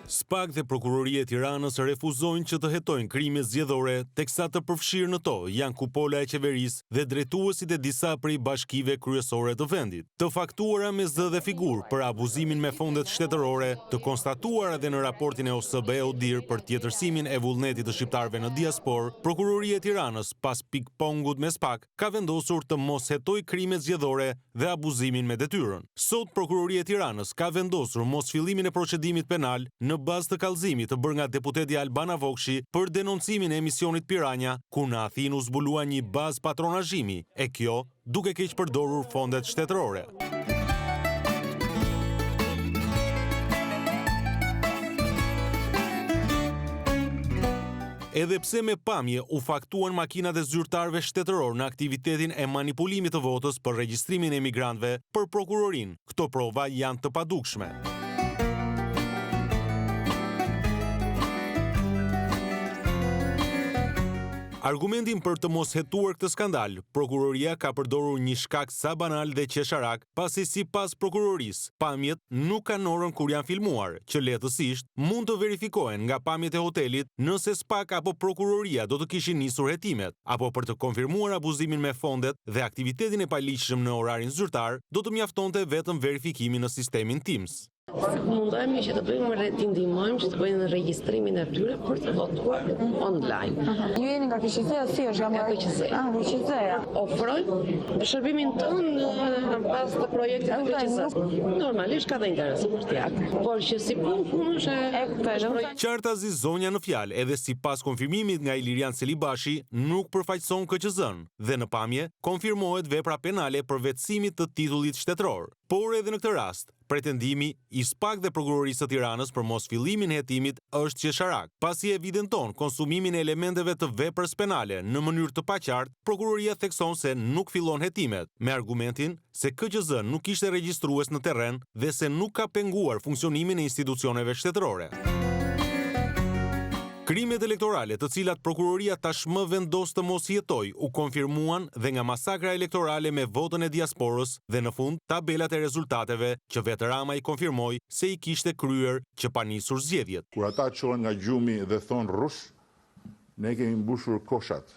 SPAK dhe Prokuroria e Tiranës refuzojnë që të hetojnë krime zgjedhore, teksa të përfshirë në to janë kupola e qeverisë dhe drejtuesit e disa prej bashkive kryesore të vendit. Të faktuara me zë dhe figurë për abuzimin me fondet shtetërore, të konstatuara dhe në raportin e OSBE-ODIR për tjetërsimin e vullnetit të shqiptarëve në diasporë, Prokuroria e Tiranës, pas pikpongut me SPAK, ka vendosur të mos hetojë krime zgjedhore dhe abuzimin me detyrën. Sot Prokuroria e Tiranës ka vendosur mos fillimin e procedimit penal në bazë të kallëzimit të bërë nga deputeti Albana Vokshi për denoncimin e emisionit Piranja, ku në Athinë u zbulua një bazë patronazhimi, e kjo duke keq përdorur fondet shtetërore. Edhe pse me pamje u faktuan makinat e zyrtarëve shtetëror në aktivitetin e manipulimit të votës për regjistrimin e emigrantëve për prokurorin, këto prova janë të padukshme. Argumentin për të mos hetuar këtë skandal, prokuroria ka përdorur një shkak sa banal dhe qesharak, pasi sipas prokurorisë, pamjet nuk kanë orën kur janë filmuar, që lehtësisht mund të verifikohen nga pamjet e hotelit nëse SPAK apo prokuroria do të kishin nisur hetimet, apo për të konfirmuar abuzimin me fondet dhe aktivitetin e paligjshëm në orarin zyrtar, do të mjaftonte vetëm verifikimi në sistemin TIMS. Mundohemi që të bëjmë të ndihmojmë që të bëjnë regjistrimin e tyre për të votuar online. Ju jeni nga KQZ-ja, si është nga KQZ-ja. KQZ-ja. Ofrojmë shërbimin tonë pas të projektit të KQZ-s. Normalisht ka dhe interes për të jap, por që si punë është Qartazi zonja në fjalë, edhe sipas konfirmimit nga Ilirian Celibashi, nuk përfaqëson KQZ-n dhe në pamje konfirmohet vepra penale për vetësimit të titullit shtetëror. Por edhe në këtë rast, pretendimi i SPAK dhe Prokurorisë së Tiranës për mos fillimin e hetimit është qesharak, pasi evidenton konsumimin e elementeve të veprës penale në mënyrë të paqartë. Prokuroria thekson se nuk fillon hetimet, me argumentin se KQZ nuk ishte regjistrues në terren dhe se nuk ka penguar funksionimin e institucioneve shtetërore. Krimet elektorale të cilat prokuroria tashmë vendos të mos jetoj u konfirmuan dhe nga masakra elektorale me votën e diasporës dhe në fund tabelat e rezultateve që vetë Rama i konfirmoi se i kishte kryer që pa nisur zgjedhjet. Kur ata qohen nga gjumi dhe thon rush, ne kemi mbushur koshat.